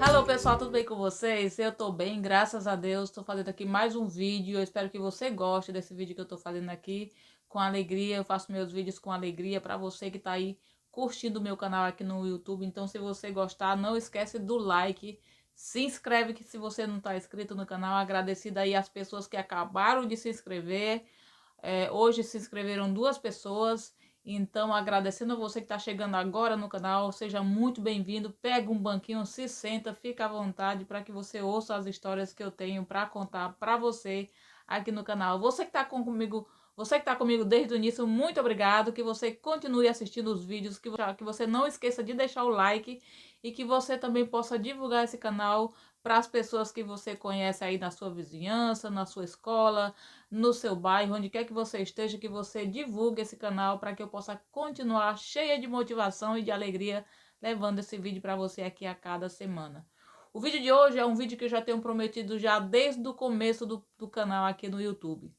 Alô pessoal, tudo bem com vocês? Eu tô bem, graças a Deus. Tô fazendo aqui mais um vídeo. Eu espero que você goste desse vídeo que eu tô fazendo aqui com alegria. Eu faço meus vídeos com alegria para você que tá aí curtindo o meu canal aqui no YouTube. Então, se você gostar, não esquece do like. Se inscreve que se você não tá inscrito no canal. Agradecida aí às pessoas que acabaram de se inscrever. Hoje se inscreveram 2 pessoas. Então, agradecendo a você que está chegando agora no canal, seja muito bem-vindo. Pega um banquinho, se senta, fica à vontade para que você ouça as histórias que eu tenho para contar para você aqui no canal. Você que está comigo, você que está comigo desde o início, muito obrigado. Que você continue assistindo os vídeos, que você não esqueça de deixar o like e que você também possa divulgar esse canal para as pessoas que você conhece aí na sua vizinhança, na sua escola, no seu bairro, onde quer que você esteja, que você divulgue esse canal para que eu possa continuar cheia de motivação e de alegria levando esse vídeo para você aqui a cada semana. O vídeo de hoje é um vídeo que eu já tenho prometido já desde o começo do canal aqui no YouTube.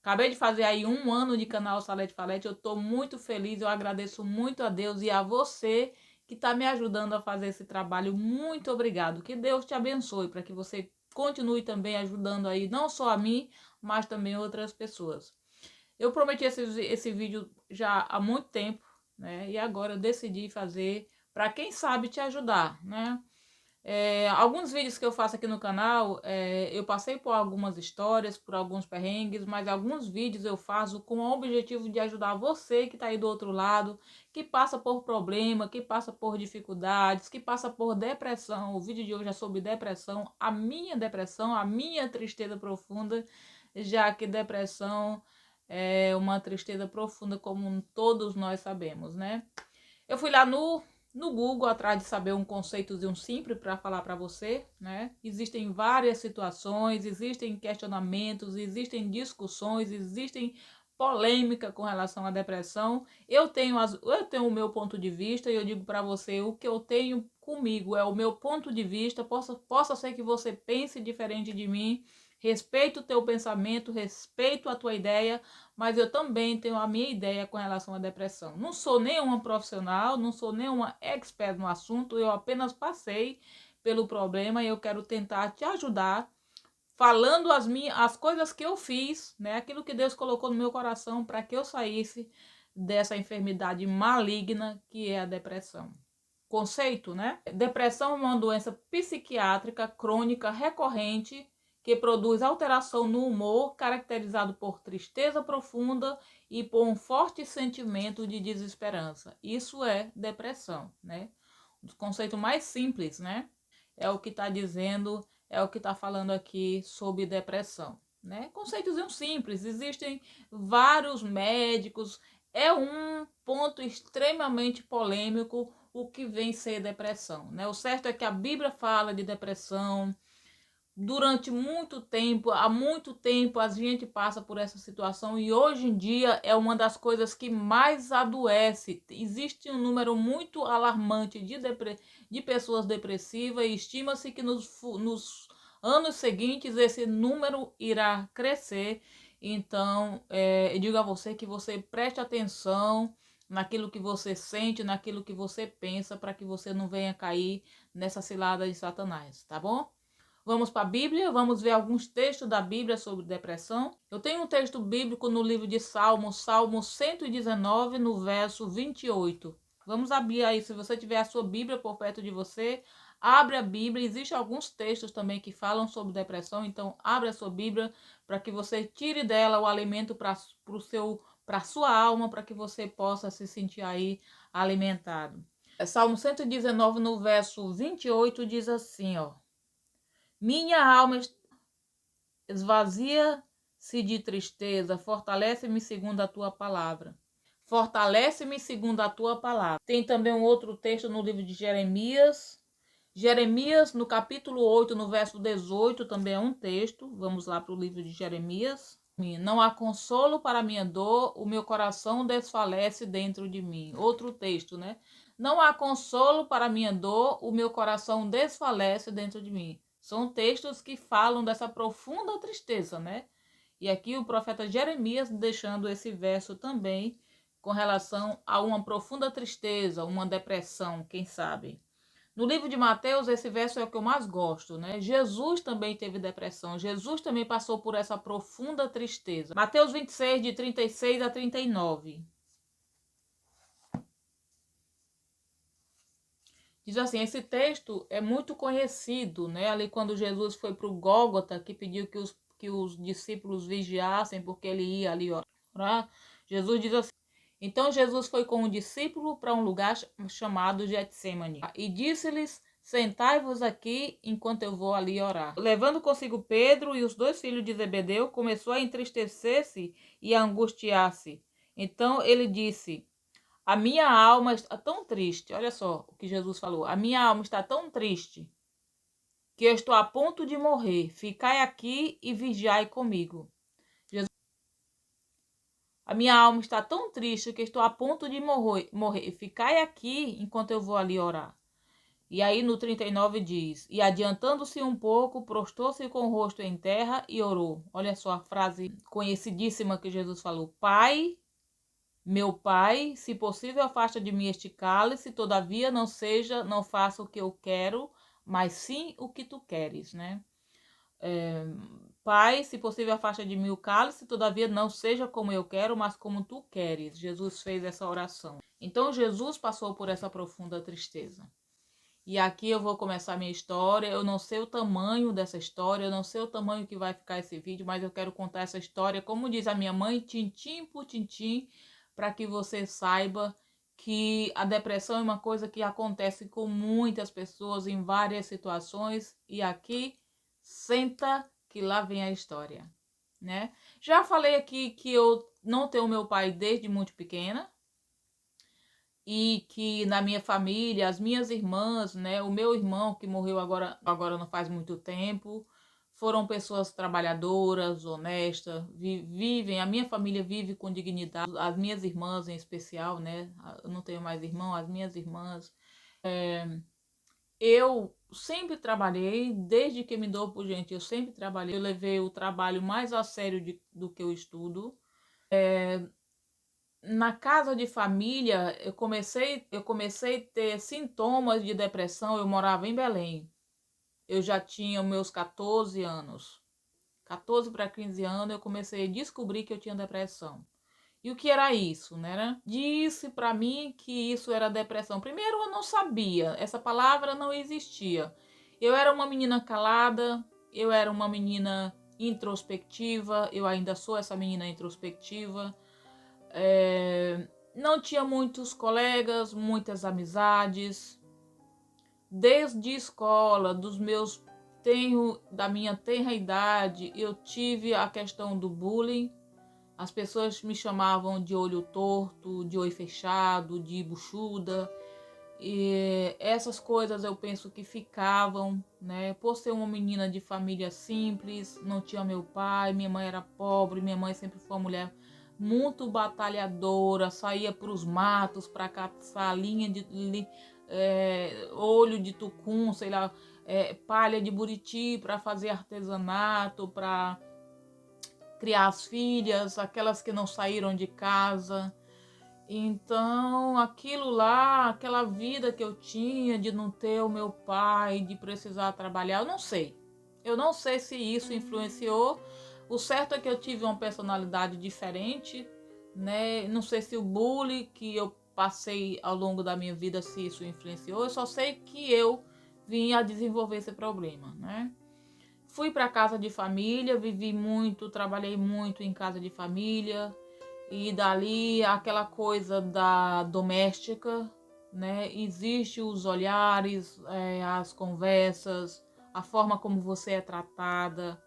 Acabei de fazer aí 1 ano de canal Salete Falete, eu estou muito feliz, eu agradeço muito a Deus e a você que está me ajudando a fazer esse trabalho. Muito obrigado, que Deus te abençoe para que você continue também ajudando aí, não só a mim, mas também outras pessoas. Eu prometi esse vídeo já há muito tempo, né? E agora eu decidi fazer para quem sabe te ajudar, né? Alguns vídeos que eu faço aqui no canal, eu passei por algumas histórias, por alguns perrengues, mas alguns vídeos eu faço com o objetivo de ajudar você que está aí do outro lado, que passa por problema, que passa por dificuldades, que passa por depressão. O vídeo de hoje é sobre depressão, a minha tristeza profunda, já que depressão é uma tristeza profunda, como todos nós sabemos, né? Eu fui lá no Google atrás de saber um conceitozinho simples para falar para você, né? Existem várias situações, existem questionamentos, existem discussões, existem polêmica com relação à depressão. Eu tenho o meu ponto de vista e eu digo para você o que eu tenho comigo é o meu ponto de vista. Possa ser que você pense diferente de mim. Respeito o teu pensamento, respeito a tua ideia, mas eu também tenho a minha ideia com relação à depressão. Não sou nenhuma profissional, não sou nenhuma expert no assunto, eu apenas passei pelo problema e eu quero tentar te ajudar falando as coisas que eu fiz, né? Aquilo que Deus colocou no meu coração para que eu saísse dessa enfermidade maligna que é a depressão. Conceito, né? Depressão é uma doença psiquiátrica crônica recorrente que produz alteração no humor, caracterizado por tristeza profunda e por um forte sentimento de desesperança. Isso é depressão, né? O conceito mais simples, né? É o que está dizendo, é o que está falando aqui sobre depressão, né? Conceitos simples, existem vários médicos, é um ponto extremamente polêmico o que vem ser depressão, né? O certo é que a Bíblia fala de depressão. Durante muito tempo, há muito tempo a gente passa por essa situação e hoje em dia é uma das coisas que mais adoece. Existe um número muito alarmante de pessoas depressivas e estima-se que nos anos seguintes esse número irá crescer. Então, eu digo a você que você preste atenção naquilo que você sente, naquilo que você pensa, para que você não venha cair nessa cilada de Satanás, tá bom? Vamos para a Bíblia, vamos ver alguns textos da Bíblia sobre depressão. Eu tenho um texto bíblico no livro de Salmos, Salmo 119, no verso 28. Vamos abrir aí, se você tiver a sua Bíblia por perto de você, abre a Bíblia. Existem alguns textos também que falam sobre depressão, então abre a sua Bíblia para que você tire dela o alimento para a sua alma, para que você possa se sentir aí alimentado. Salmo 119, no verso 28, diz assim, ó. Minha alma esvazia-se de tristeza, fortalece-me segundo a tua palavra. Fortalece-me segundo a tua palavra. Tem também um outro texto no livro de Jeremias. Jeremias, no capítulo 8, no verso 18, também é um texto. Vamos lá para o livro de Jeremias. Não há consolo para a minha dor, o meu coração desfalece dentro de mim. Outro texto, né? Não há consolo para a minha dor, o meu coração desfalece dentro de mim. São textos que falam dessa profunda tristeza, né? E aqui o profeta Jeremias deixando esse verso também com relação a uma profunda tristeza, uma depressão, quem sabe. No livro de Mateus, esse verso é o que eu mais gosto, né? Jesus também teve depressão. Jesus também passou por essa profunda tristeza. Mateus 26, de 36 a 39. Diz assim, esse texto é muito conhecido, né? Ali quando Jesus foi para o Gólgota, que pediu que os discípulos vigiassem, porque ele ia ali orar. Jesus diz assim, então Jesus foi com um discípulo para um lugar chamado Getsêmani e disse-lhes, sentai-vos aqui enquanto eu vou ali orar. Levando consigo Pedro e os 2 filhos de Zebedeu, começou a entristecer-se e a angustiar-se. Então ele disse, a minha alma está tão triste, olha só o que Jesus falou, a minha alma está tão triste que eu estou a ponto de morrer. Ficai aqui e vigiai comigo. A minha alma está tão triste que estou a ponto de morrer. Ficai aqui enquanto eu vou ali orar. E aí no 39 diz, e adiantando-se um pouco, prostou-se com o rosto em terra e orou. Olha só a frase conhecidíssima que Jesus falou. Pai, meu Pai, se possível afasta de mim este cálice, todavia não faça o que eu quero, mas sim o que tu queres, né? Pai, se possível afasta de mim o cálice, todavia não seja como eu quero, mas como tu queres. Jesus fez essa oração. Então Jesus passou por essa profunda tristeza. E aqui eu vou começar a minha história. Eu não sei o tamanho dessa história, eu não sei o tamanho que vai ficar esse vídeo, mas eu quero contar essa história, como diz a minha mãe, tintim por tintim, para que você saiba que a depressão é uma coisa que acontece com muitas pessoas em várias situações. E aqui, senta que lá vem a história, né? Já falei aqui que eu não tenho meu pai desde muito pequena, e que na minha família, as minhas irmãs, né, o meu irmão que morreu agora não faz muito tempo, foram pessoas trabalhadoras, honestas, vivem, a minha família vive com dignidade, as minhas irmãs em especial, né, eu não tenho mais irmão, as minhas irmãs. Eu sempre trabalhei, desde que me dou por gente, eu sempre trabalhei, eu levei o trabalho mais a sério do que o estudo. Na casa de família, eu comecei a ter sintomas de depressão. Eu morava em Belém. Eu já tinha meus 14 anos. 14 para 15 anos, eu comecei a descobrir que eu tinha depressão. E o que era isso, né? Disse para mim que isso era depressão. Primeiro, eu não sabia, essa palavra não existia. Eu era uma menina calada, eu era uma menina introspectiva, eu ainda sou essa menina introspectiva. Não tinha muitos colegas, muitas amizades. Desde escola, da minha tenra idade, eu tive a questão do bullying. As pessoas me chamavam de olho torto, de olho fechado, de buchuda. E essas coisas eu penso que ficavam, né? Por ser uma menina de família simples, não tinha meu pai, minha mãe era pobre, minha mãe sempre foi uma mulher muito batalhadora, saía para os matos para caçar olho de tucum, sei lá, palha de buriti para fazer artesanato, para criar as filhas, aquelas que não saíram de casa. Então, aquilo lá, aquela vida que eu tinha de não ter o meu pai, de precisar trabalhar, eu não sei. Eu não sei se isso influenciou. O certo é que eu tive uma personalidade diferente, né? Não sei se o bullying que eu passei ao longo da minha vida, se isso influenciou. Eu só sei que eu vim a desenvolver esse problema, né? Fui para casa de família, vivi muito, trabalhei muito em casa de família. E dali aquela coisa da doméstica, né? Existe os olhares, as conversas, a forma como você é tratada.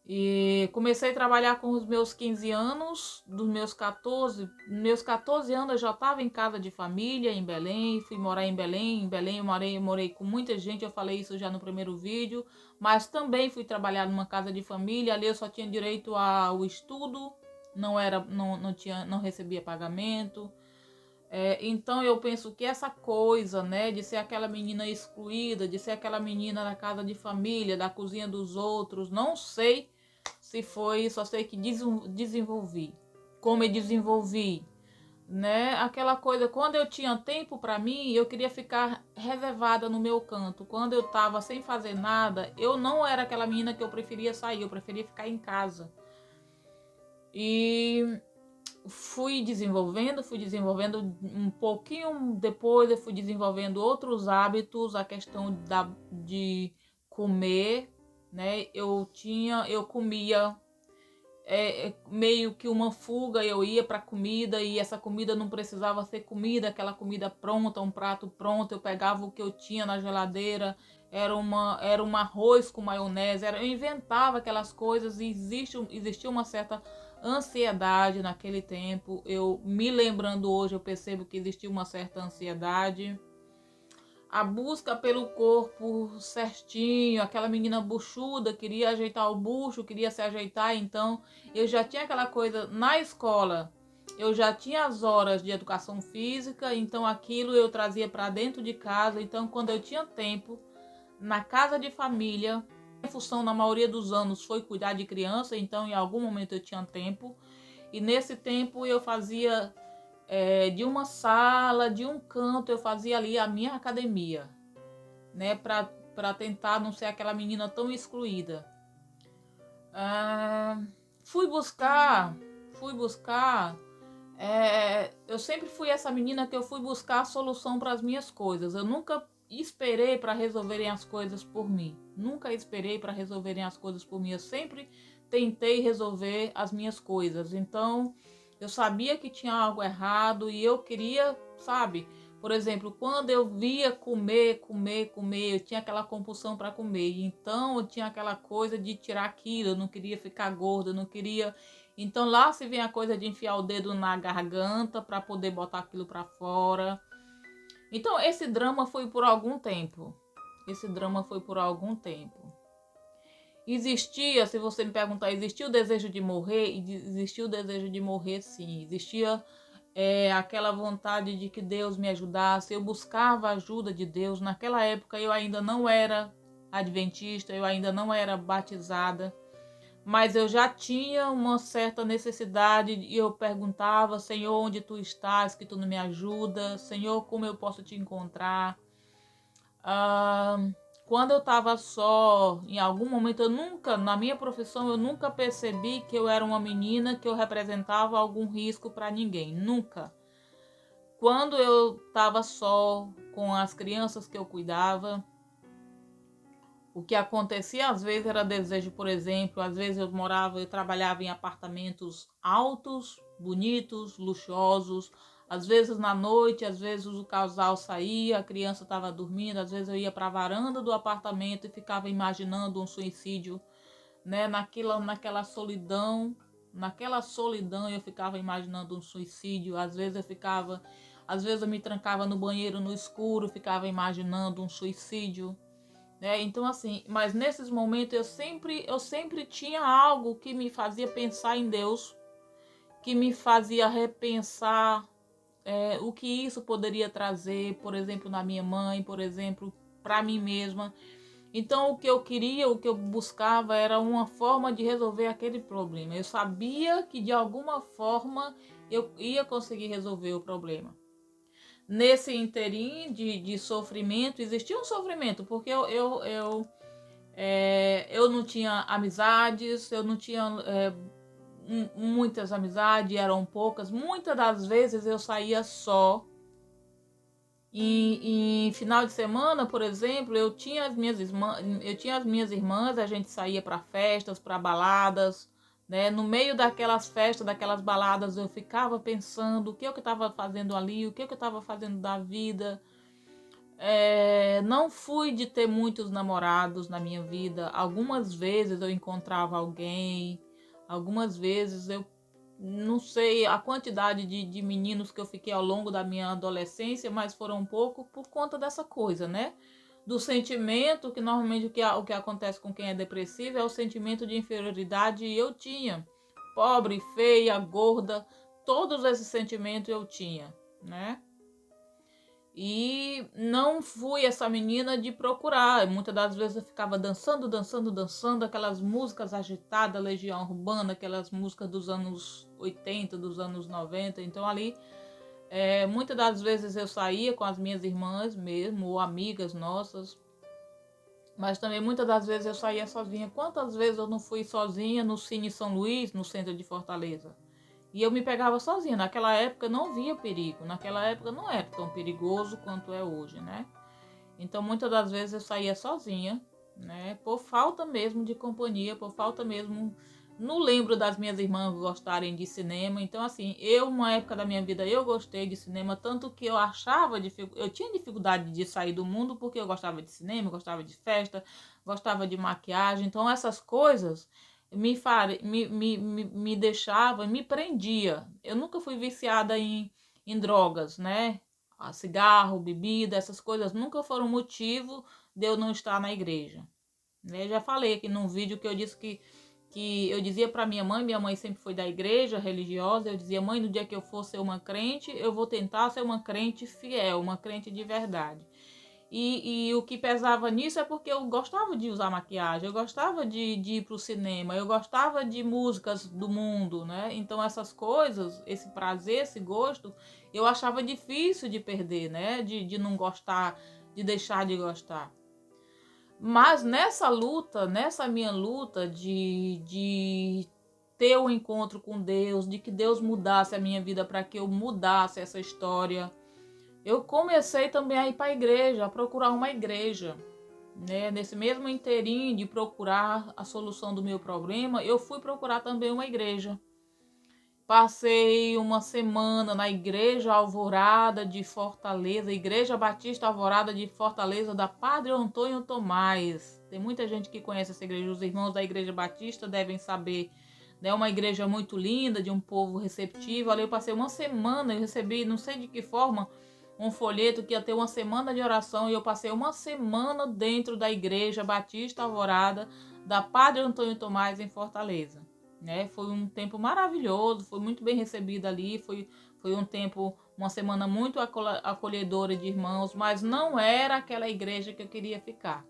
E comecei a trabalhar com os meus 15 anos, dos meus 14 anos eu já estava em casa de família em Belém, fui morar em Belém. Em Belém eu morei com muita gente, eu falei isso já no primeiro vídeo, mas também fui trabalhar numa casa de família. Ali eu só tinha direito ao estudo, não recebia pagamento. Então eu penso que essa coisa, né, de ser aquela menina excluída, de ser aquela menina da casa de família, da cozinha dos outros, não sei se foi, só sei que desenvolvi. Como eu desenvolvi, né? Aquela coisa, quando eu tinha tempo para mim, eu queria ficar reservada no meu canto. Quando eu tava sem fazer nada, eu não era aquela menina que eu preferia sair, eu preferia ficar em casa. E fui desenvolvendo um pouquinho depois, eu fui desenvolvendo outros hábitos, a questão de comer, né? Eu comia meio que uma fuga, eu ia para comida e essa comida não precisava ser comida, aquela comida pronta, um prato pronto, eu pegava o que eu tinha na geladeira, era um arroz com maionese, eu inventava aquelas coisas e existia uma certa ansiedade naquele tempo. Eu me lembrando hoje, eu percebo que existia uma certa ansiedade. A busca pelo corpo certinho, aquela menina buchuda, queria ajeitar o bucho, queria se ajeitar, então eu já tinha aquela coisa na escola. Eu já tinha as horas de educação física, então aquilo eu trazia para dentro de casa. Então, quando eu tinha tempo, na casa de família, a função na maioria dos anos foi cuidar de criança, então em algum momento eu tinha tempo. E nesse tempo eu fazia de uma sala, de um canto, eu fazia ali a minha academia, né? Para tentar não ser aquela menina tão excluída. Ah, fui buscar. Eu sempre fui essa menina que eu fui buscar a solução para as minhas coisas. Eu nunca esperei para resolverem as coisas por mim. Nunca esperei para resolverem as coisas por mim. Eu sempre tentei resolver as minhas coisas. Então, eu sabia que tinha algo errado e eu queria, sabe? Por exemplo, quando eu via comer, eu tinha aquela compulsão para comer. Então, eu tinha aquela coisa de tirar aquilo. Eu não queria ficar gorda, eu não queria. Então lá se vem a coisa de enfiar o dedo na garganta para poder botar aquilo para fora. Então esse drama foi por algum tempo. Esse drama foi por algum tempo. Existia, se você me perguntar, existia o desejo de morrer? Existia o desejo de morrer, sim. Existia aquela vontade de que Deus me ajudasse. Eu buscava a ajuda de Deus. Naquela época eu ainda não era adventista, eu ainda não era batizada. Mas eu já tinha uma certa necessidade e eu perguntava: Senhor, onde tu estás, que tu não me ajuda? Senhor, como eu posso te encontrar? Ah, quando eu estava só, em algum momento, na minha profissão, eu nunca percebi que eu era uma menina, que eu representava algum risco para ninguém. Nunca. Quando eu estava só com as crianças que eu cuidava, o que acontecia às vezes era desejo, por exemplo, às vezes eu trabalhava em apartamentos altos, bonitos, luxuosos. Às vezes na noite, às vezes o casal saía, a criança estava dormindo, às vezes eu ia para a varanda do apartamento e ficava imaginando um suicídio, né? Naquela solidão eu ficava imaginando um suicídio. Às vezes eu me trancava no banheiro no escuro, ficava imaginando um suicídio. Então assim, mas nesses momentos eu sempre tinha algo que me fazia pensar em Deus, que me fazia repensar o que isso poderia trazer, por exemplo, na minha mãe, por exemplo, para mim mesma. Então o que eu queria, o que eu buscava era uma forma de resolver aquele problema. Eu sabia que de alguma forma eu ia conseguir resolver o problema. Nesse interim de sofrimento, existia um sofrimento, porque eu não tinha amizades, eu não tinha muitas amizades, eram poucas. Muitas das vezes eu saía só. E em final de semana, por exemplo, eu tinha as minhas irmãs, a gente saía para festas, para baladas, né? No meio daquelas festas, daquelas baladas, eu ficava pensando o que eu estava fazendo ali, o que eu estava fazendo da vida. Não fui de ter muitos namorados na minha vida. Algumas vezes eu encontrava alguém, algumas vezes eu não sei a quantidade de meninos que eu fiquei ao longo da minha adolescência, mas foram pouco por conta dessa coisa, né? Do sentimento, que normalmente o que acontece com quem é depressivo é o sentimento de inferioridade, e eu tinha. Pobre, feia, gorda, todos esses sentimentos eu tinha, né? E não fui essa menina de procurar. Muitas das vezes eu ficava dançando, aquelas músicas agitadas, Legião Urbana, aquelas músicas dos anos 80, dos anos 90. Então ali Muitas das vezes eu saía com as minhas irmãs mesmo, ou amigas nossas, mas também muitas das vezes eu saía sozinha. Quantas vezes eu não fui sozinha no Cine São Luís, no centro de Fortaleza? E eu me pegava sozinha. Naquela época não via perigo, naquela época não era tão perigoso quanto é hoje, né? Então muitas das vezes eu saía sozinha, né? Por falta mesmo de companhia, por falta mesmo. Não lembro das minhas irmãs gostarem de cinema. Então, assim, uma época da minha vida, eu gostei de cinema, tanto que eu tinha dificuldade de sair do mundo porque eu gostava de cinema, gostava de festa, gostava de maquiagem. Então, essas coisas me deixava, me prendia. Eu nunca fui viciada em drogas, né? Cigarro, bebida, essas coisas nunca foram motivo de eu não estar na igreja. Eu já falei aqui num vídeo que eu disse que eu dizia para minha mãe sempre foi da igreja religiosa, eu dizia: mãe, no dia que eu for ser uma crente, eu vou tentar ser uma crente fiel, uma crente de verdade. E o que pesava nisso é porque eu gostava de usar maquiagem, eu gostava de ir para o cinema, eu gostava de músicas do mundo, né? Então essas coisas, esse prazer, esse gosto, eu achava difícil de perder, né? De não gostar, de deixar de gostar. Mas nessa luta, nessa minha luta de ter um encontro com Deus, de que Deus mudasse a minha vida para que eu mudasse essa história, eu comecei também a ir para a igreja, a procurar uma igreja. Né? Nesse mesmo inteirinho de procurar a solução do meu problema, eu fui procurar também uma igreja. Passei uma semana na Igreja Alvorada de Fortaleza, Igreja Batista Alvorada de Fortaleza, da Padre Antônio Tomás. Tem muita gente que conhece essa igreja, os irmãos da Igreja Batista devem saber. É uma igreja muito linda, de um povo receptivo. Ali eu passei uma semana, eu recebi, não sei de que forma, um folheto que ia ter uma semana de oração, e eu passei uma semana dentro da Igreja Batista Alvorada, da Padre Antônio Tomás, em Fortaleza. Né? Foi um tempo maravilhoso, foi muito bem recebido ali, foi um tempo, uma semana muito acolhedora de irmãos, mas não era aquela igreja que eu queria ficar.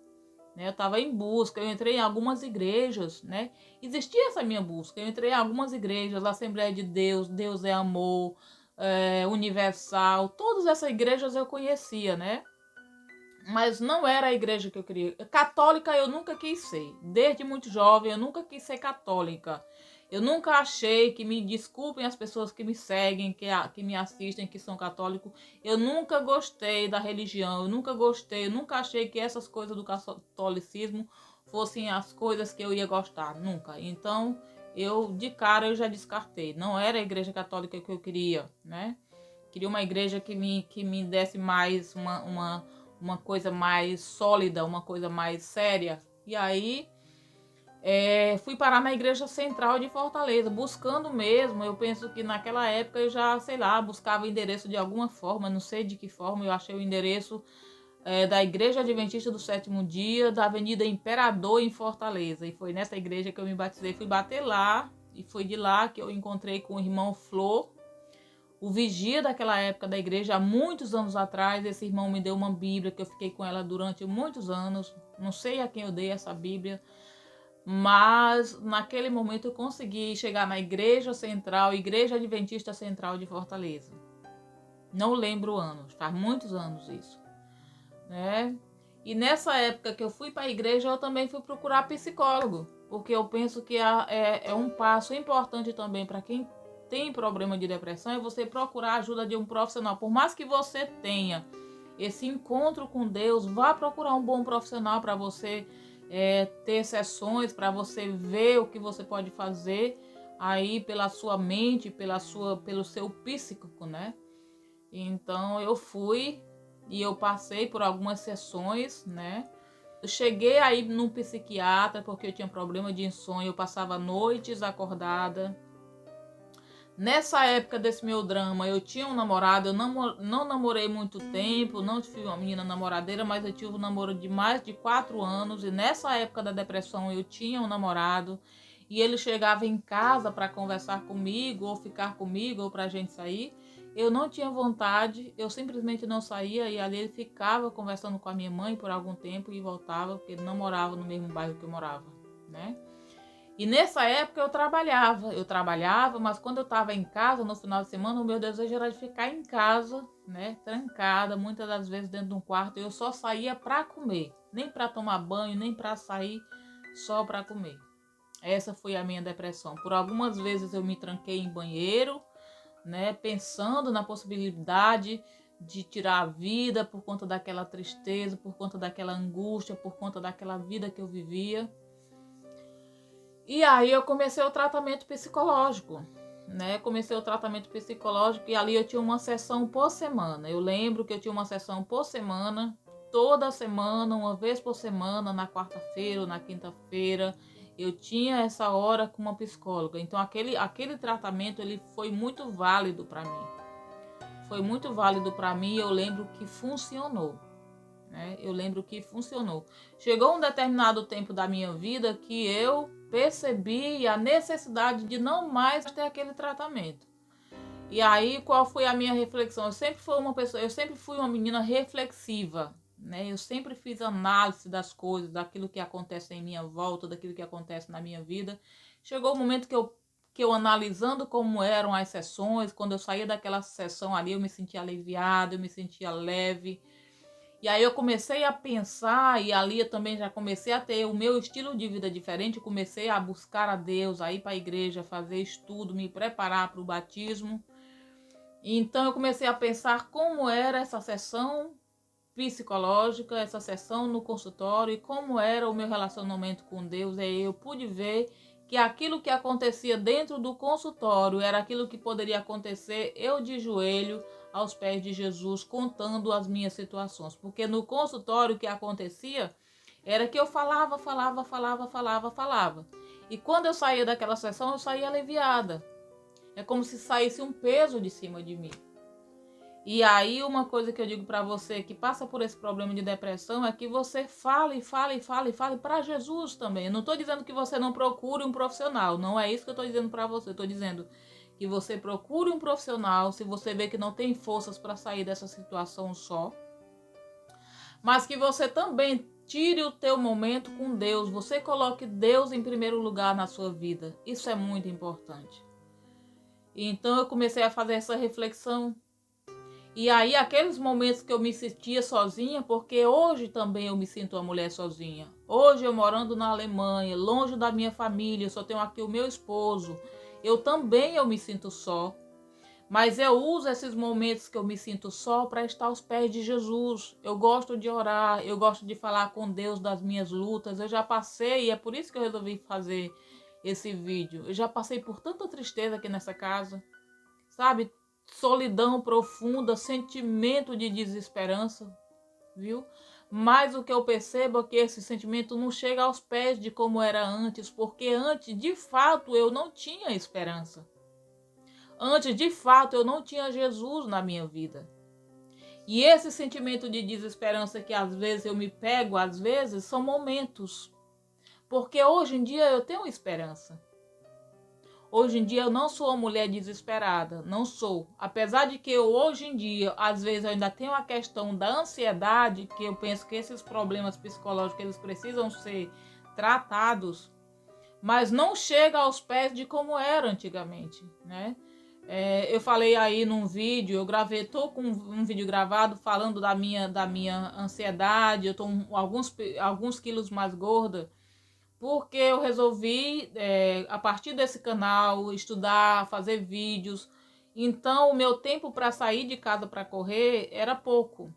Né? Eu estava em busca, eu entrei em algumas igrejas, né? Existia essa minha busca, eu entrei em algumas igrejas, Assembleia de Deus, Deus é Amor, Universal, todas essas igrejas eu conhecia, né? Mas não era a igreja que eu queria. Católica eu nunca quis ser. Desde muito jovem eu nunca quis ser católica. Eu nunca achei, que me desculpem as pessoas que me seguem, que me assistem, que são católicos. Eu nunca gostei da religião, eu nunca gostei, eu nunca achei que essas coisas do catolicismo fossem as coisas que eu ia gostar, nunca. Então, de cara eu já descartei. Não era a igreja católica que eu queria, né? Queria uma igreja que me desse mais uma coisa mais sólida, uma coisa mais séria. E aí fui parar na Igreja Central de Fortaleza, buscando mesmo. Eu penso que naquela época eu já, sei lá, buscava o endereço de alguma forma, não sei de que forma, eu achei o endereço da Igreja Adventista do Sétimo Dia, da Avenida Imperador, em Fortaleza. E foi nessa igreja que eu me batizei, fui bater lá, e foi de lá que eu encontrei com o irmão Flor, o vigia daquela época da igreja, há muitos anos atrás. Esse irmão me deu uma Bíblia, que eu fiquei com ela durante muitos anos. Não sei a quem eu dei essa Bíblia, mas naquele momento eu consegui chegar na Igreja Central, Igreja Adventista Central de Fortaleza. Não lembro o ano, faz muitos anos isso, né? E nessa época que eu fui para a igreja, eu também fui procurar psicólogo, porque eu penso que é um passo importante também para quem tem problema de depressão, é você procurar a ajuda de um profissional. Por mais que você tenha esse encontro com Deus, vá procurar um bom profissional para você ter sessões, para você ver o que você pode fazer aí pela sua mente, pelo seu psíquico, né? Então eu fui e eu passei por algumas sessões, né? Eu cheguei aí num psiquiatra porque eu tinha problema de insônia, eu passava noites acordada. Nessa época desse meu drama, eu tinha um namorado, eu não namorei muito tempo, não tive uma menina namoradeira, mas eu tive um namoro de mais de 4 anos, e nessa época da depressão eu tinha um namorado, e ele chegava em casa para conversar comigo, ou ficar comigo, ou pra gente sair. Eu não tinha vontade, eu simplesmente não saía, e ali ele ficava conversando com a minha mãe por algum tempo e voltava, porque ele não morava no mesmo bairro que eu morava, né? E nessa época eu trabalhava, mas quando eu estava em casa, no final de semana, o meu desejo era de ficar em casa, né, trancada, muitas das vezes dentro de um quarto. Eu só saía para comer, nem para tomar banho, nem para sair, só para comer. Essa foi a minha depressão. Por algumas vezes eu me tranquei em banheiro, né, pensando na possibilidade de tirar a vida por conta daquela tristeza, por conta daquela angústia, por conta daquela vida que eu vivia. E aí eu comecei o tratamento psicológico, né? Comecei o tratamento psicológico e ali eu tinha uma sessão por semana. Eu lembro que eu tinha uma sessão por semana, toda semana, uma vez por semana, na quarta-feira ou na quinta-feira. Eu tinha essa hora com uma psicóloga. Então aquele tratamento ele foi muito válido para mim. Foi muito válido para mim e eu lembro que funcionou. Eu lembro que funcionou. Chegou um determinado tempo da minha vida que eu percebi a necessidade de não mais ter aquele tratamento. E aí, qual foi a minha reflexão? Eu sempre fui uma menina reflexiva, né? Eu sempre fiz análise das coisas, daquilo que acontece em minha volta, daquilo que acontece na minha vida. Chegou o momento que eu analisando como eram as sessões, quando eu saía daquela sessão ali, eu me sentia aliviada, eu me sentia leve. E aí eu comecei a pensar, e ali eu também já comecei a ter o meu estilo de vida diferente, eu comecei a buscar a Deus, a ir para a igreja, fazer estudo, me preparar para o batismo. Então eu comecei a pensar como era essa sessão psicológica, essa sessão no consultório, e como era o meu relacionamento com Deus. Aí eu pude ver que aquilo que acontecia dentro do consultório era aquilo que poderia acontecer eu de joelho aos pés de Jesus, contando as minhas situações. Porque no consultório o que acontecia era que eu falava. E quando eu saía daquela sessão, eu saía aliviada. É como se saísse um peso de cima de mim. E aí uma coisa que eu digo para você que passa por esse problema de depressão é que você fale para Jesus também. Eu não estou dizendo que você não procure um profissional, não é isso que eu estou dizendo para você. Estou dizendo que você procure um profissional se você vê que não tem forças para sair dessa situação só. Mas que você também tire o teu momento com Deus. Você coloque Deus em primeiro lugar na sua vida. Isso é muito importante. Então eu comecei a fazer essa reflexão. E aí aqueles momentos que eu me sentia sozinha, porque hoje também eu me sinto uma mulher sozinha. Hoje eu morando na Alemanha, longe da minha família, eu só tenho aqui o meu esposo. Eu me sinto só. Mas eu uso esses momentos que eu me sinto só para estar aos pés de Jesus. Eu gosto de orar, eu gosto de falar com Deus das minhas lutas. Eu já passei, e é por isso que eu resolvi fazer esse vídeo. Eu já passei por tanta tristeza aqui nessa casa, sabe? Solidão profunda, sentimento de desesperança, viu? Mas o que eu percebo é que esse sentimento não chega aos pés de como era antes, porque antes, de fato, eu não tinha esperança. Antes, de fato, eu não tinha Jesus na minha vida. E esse sentimento de desesperança que às vezes eu me pego, às vezes, são momentos. Porque hoje em dia eu tenho esperança. Hoje em dia eu não sou uma mulher desesperada, não sou. Apesar de que eu hoje em dia, às vezes eu ainda tenho a questão da ansiedade, que eu penso que esses problemas psicológicos eles precisam ser tratados, mas não chega aos pés de como era antigamente, né? Eu falei aí num vídeo, eu gravei, tô com um vídeo gravado falando da minha ansiedade, eu tô alguns quilos mais gorda, porque eu resolvi, a partir desse canal, estudar, fazer vídeos. Então, o meu tempo para sair de casa para correr era pouco.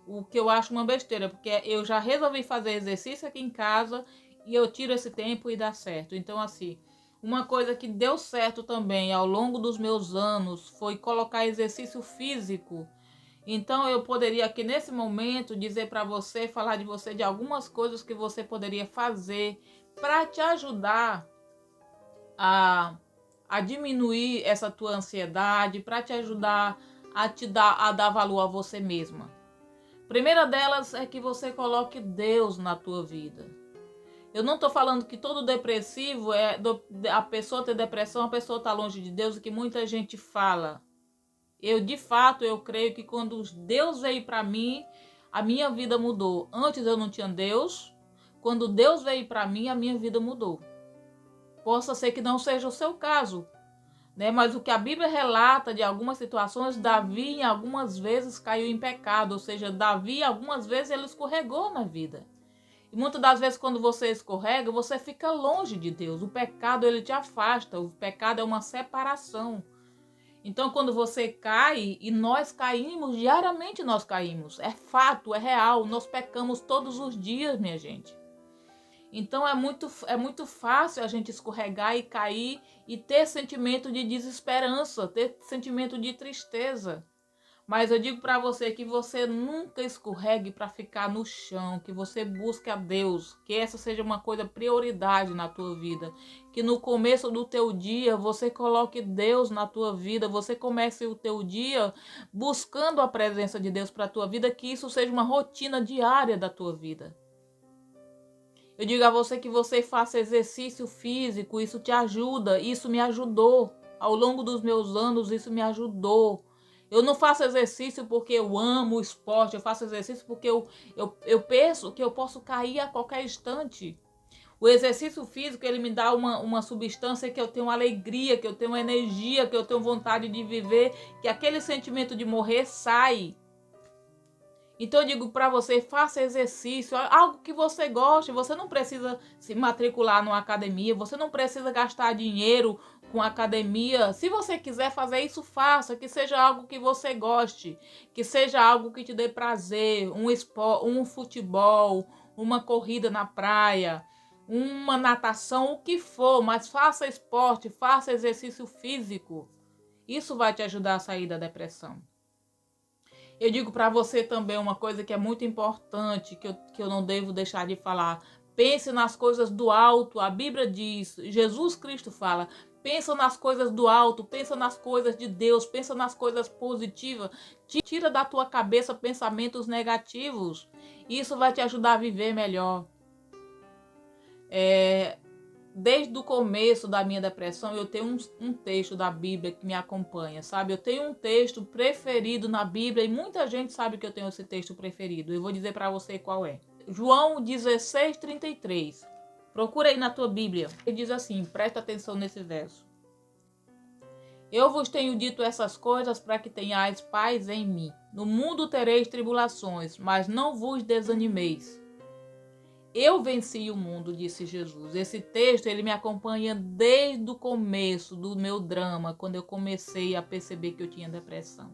O que eu acho uma besteira, porque eu já resolvi fazer exercício aqui em casa e eu tiro esse tempo e dá certo. Então, assim, uma coisa que deu certo também ao longo dos meus anos foi colocar exercício físico. Então eu poderia aqui nesse momento dizer para você, falar de você de algumas coisas que você poderia fazer para te ajudar a diminuir essa tua ansiedade, para te ajudar a dar valor a você mesma. Primeira delas é que você coloque Deus na tua vida. Eu não estou falando que todo depressivo a pessoa ter depressão, a pessoa está longe de Deus, que muita gente fala. De fato, eu creio que quando Deus veio para mim, a minha vida mudou. Antes eu não tinha Deus. Quando Deus veio para mim, a minha vida mudou. Possa ser que não seja o seu caso, né? Mas o que a Bíblia relata de algumas situações, Davi algumas vezes caiu em pecado, ou seja, Davi algumas vezes ele escorregou na vida. E muitas das vezes quando você escorrega, você fica longe de Deus. O pecado ele te afasta, o pecado é uma separação. Então quando você cai, e nós caímos, diariamente nós caímos, é fato, é real, nós pecamos todos os dias, minha gente. Então é muito fácil a gente escorregar e cair e ter sentimento de desesperança, ter sentimento de tristeza. Mas eu digo para você que você nunca escorregue para ficar no chão, que você busque a Deus, que essa seja uma coisa prioridade na tua vida, que no começo do teu dia você coloque Deus na tua vida, você comece o teu dia buscando a presença de Deus para a tua vida, que isso seja uma rotina diária da tua vida. Eu digo a você que você faça exercício físico, isso te ajuda, isso me ajudou. Ao longo dos meus anos, isso me ajudou. Eu não faço exercício porque eu amo o esporte, eu faço exercício porque eu penso que eu posso cair a qualquer instante. O exercício físico, ele me dá uma substância que eu tenho alegria, que eu tenho energia, que eu tenho vontade de viver, que aquele sentimento de morrer sai. Então eu digo para você, faça exercício, algo que você goste. Você não precisa se matricular numa academia, você não precisa gastar dinheiro com academia. Se você quiser fazer isso, faça, que seja algo que você goste, que seja algo que te dê prazer, um esporte, um futebol, uma corrida na praia, uma natação, o que for, mas faça esporte, faça exercício físico. Isso vai te ajudar a sair da depressão. Eu digo para você também uma coisa que é muito importante, que eu não devo deixar de falar. Pense nas coisas do alto. A Bíblia diz, Jesus Cristo fala, pensa nas coisas do alto, pensa nas coisas de Deus, pensa nas coisas positivas. Tira da tua cabeça pensamentos negativos. Isso vai te ajudar a viver melhor. Desde o começo da minha depressão, eu tenho um texto da Bíblia que me acompanha, sabe? Eu tenho um texto preferido na Bíblia e muita gente sabe que eu tenho esse texto preferido. Eu vou dizer para você qual é. João 16:33. Procura aí na tua Bíblia. Ele diz assim, presta atenção nesse verso. Eu vos tenho dito essas coisas para que tenhais paz em mim. No mundo tereis tribulações, mas não vos desanimeis. Eu venci o mundo, disse Jesus. Esse texto, ele me acompanha desde o começo do meu drama, quando eu comecei a perceber que eu tinha depressão.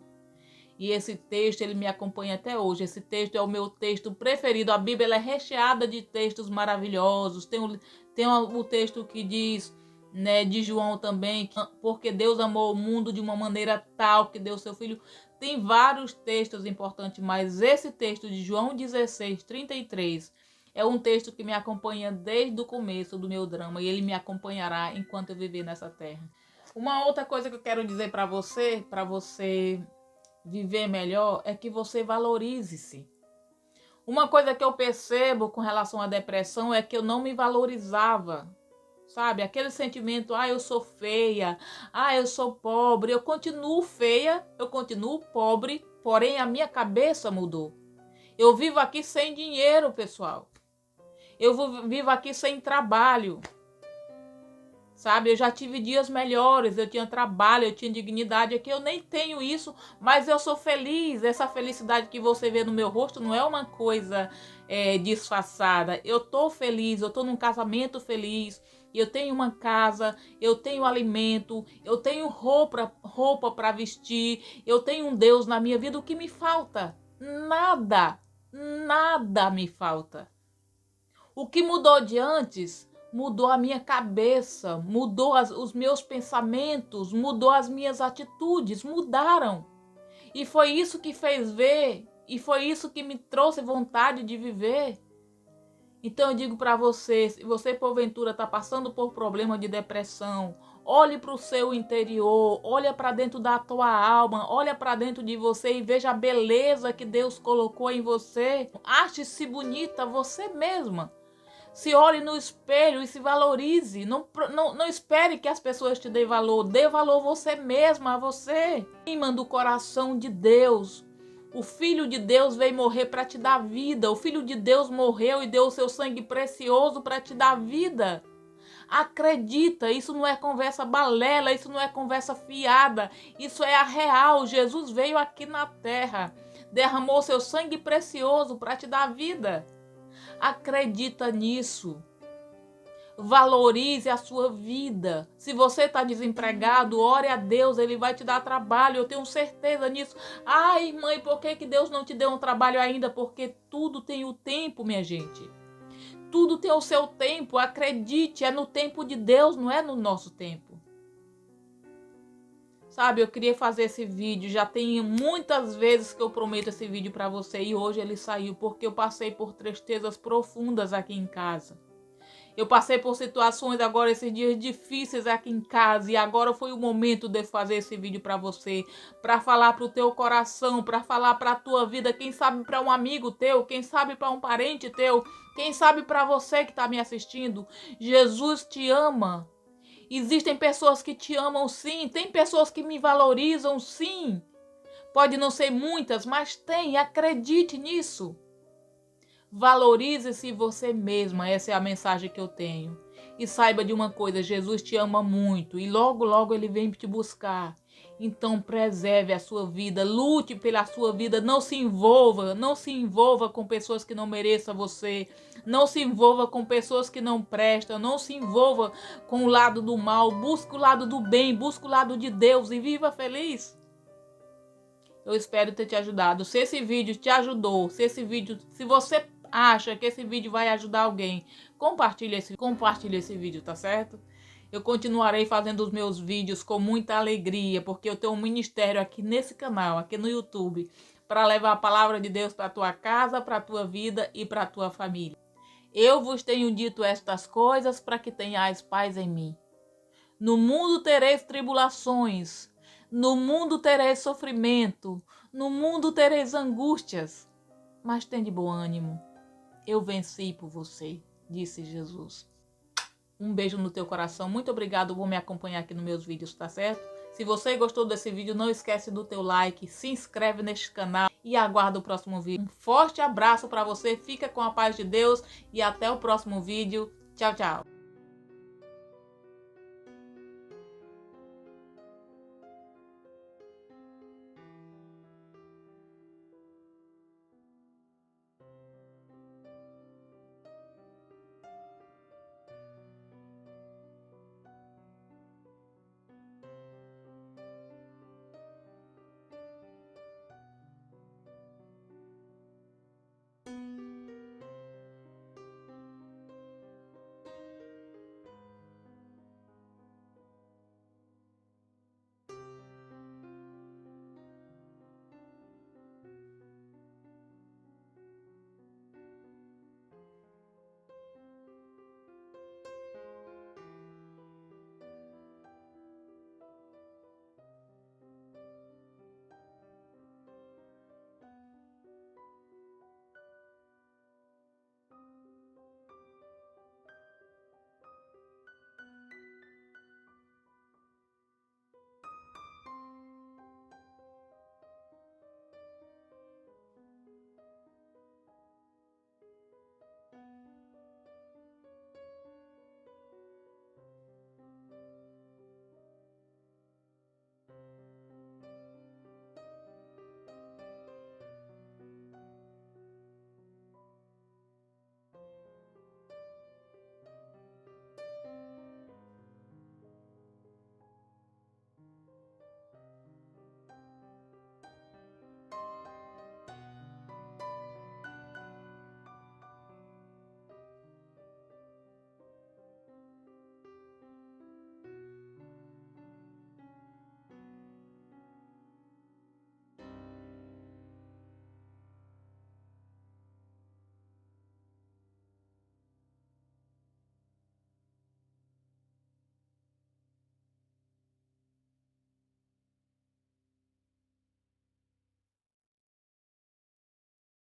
E esse texto, ele me acompanha até hoje. Esse texto é o meu texto preferido. A Bíblia ela é recheada de textos maravilhosos. Tem o texto que diz, né, de João também, porque Deus amou o mundo de uma maneira tal que deu seu filho. Tem vários textos importantes, mas esse texto de João 16:33 é um texto que me acompanha desde o começo do meu drama e ele me acompanhará enquanto eu viver nessa terra. Uma outra coisa que eu quero dizer para você viver melhor, é que você valorize-se. Uma coisa que eu percebo com relação à depressão é que eu não me valorizava, sabe? Aquele sentimento, eu sou feia, eu sou pobre, eu continuo feia, eu continuo pobre, porém a minha cabeça mudou. Eu vivo aqui sem dinheiro, pessoal. Eu vivo aqui sem trabalho, sabe? Eu já tive dias melhores, eu tinha trabalho, eu tinha dignidade. Aqui eu nem tenho isso, mas eu sou feliz. Essa felicidade que você vê no meu rosto não é uma coisa disfarçada. Eu tô feliz, eu tô num casamento feliz, eu tenho uma casa, eu tenho alimento, eu tenho roupa para vestir, eu tenho um Deus na minha vida. O que me falta? Nada, nada me falta. O que mudou de antes, mudou a minha cabeça, mudou os meus pensamentos, mudou as minhas atitudes, mudaram. E foi isso que fez ver, e foi isso que me trouxe vontade de viver. Então eu digo para você, se você porventura está passando por problema de depressão, olhe para o seu interior, olha para dentro da tua alma, olha para dentro de você e veja a beleza que Deus colocou em você. Ache-se bonita você mesma. Se olhe no espelho e se valorize. Não espere que as pessoas te dêem valor. Dê valor você mesma, a você. Queima do coração de Deus. O Filho de Deus veio morrer para te dar vida. O Filho de Deus morreu e deu o seu sangue precioso para te dar vida. Acredita, isso não é conversa balela, isso não é conversa fiada, isso é a real. Jesus veio aqui na terra, derramou seu sangue precioso para te dar vida. Acredita nisso. Valorize a sua vida. Se você está desempregado, ore a Deus, Ele vai te dar trabalho, eu tenho certeza nisso. Ai, mãe, por que Deus não te deu um trabalho ainda? Porque tudo tem o tempo, minha gente. Tudo tem o seu tempo, acredite, é no tempo de Deus, não é no nosso tempo. Sabe, eu queria fazer esse vídeo, já tem muitas vezes que eu prometo esse vídeo para você e hoje ele saiu porque eu passei por tristezas profundas aqui em casa. Eu passei por situações agora, esses dias difíceis aqui em casa, e agora foi o momento de fazer esse vídeo para você, para falar para o teu coração, para falar para a tua vida, quem sabe para um amigo teu, quem sabe para um parente teu, quem sabe para você que está me assistindo. Jesus te ama. Existem pessoas que te amam sim, tem pessoas que me valorizam sim. Pode não ser muitas, mas tem, acredite nisso. Valorize-se você mesma, essa é a mensagem que eu tenho. E saiba de uma coisa, Jesus te ama muito e logo, logo Ele vem te buscar. Então preserve a sua vida, lute pela sua vida, não se envolva com pessoas que não mereçam você, não se envolva com pessoas que não prestam, não se envolva com o lado do mal, busque o lado do bem, busque o lado de Deus e viva feliz. Eu espero ter te ajudado. Se esse vídeo te ajudou, se você acha que esse vídeo vai ajudar alguém, compartilhe esse vídeo, tá certo? Eu continuarei fazendo os meus vídeos com muita alegria, porque eu tenho um ministério aqui nesse canal, aqui no YouTube, para levar a palavra de Deus para a tua casa, para a tua vida e para a tua família. Eu vos tenho dito estas coisas para que tenhais paz em mim. No mundo tereis tribulações, no mundo tereis sofrimento, no mundo tereis angústias, mas tende bom ânimo. Eu venci por você, disse Jesus. Um beijo no teu coração. Muito obrigado por me acompanhar aqui nos meus vídeos, tá certo? Se você gostou desse vídeo, não esquece do teu like, se inscreve neste canal e aguarda o próximo vídeo. Um forte abraço para você, fica com a paz de Deus e até o próximo vídeo. Tchau, tchau.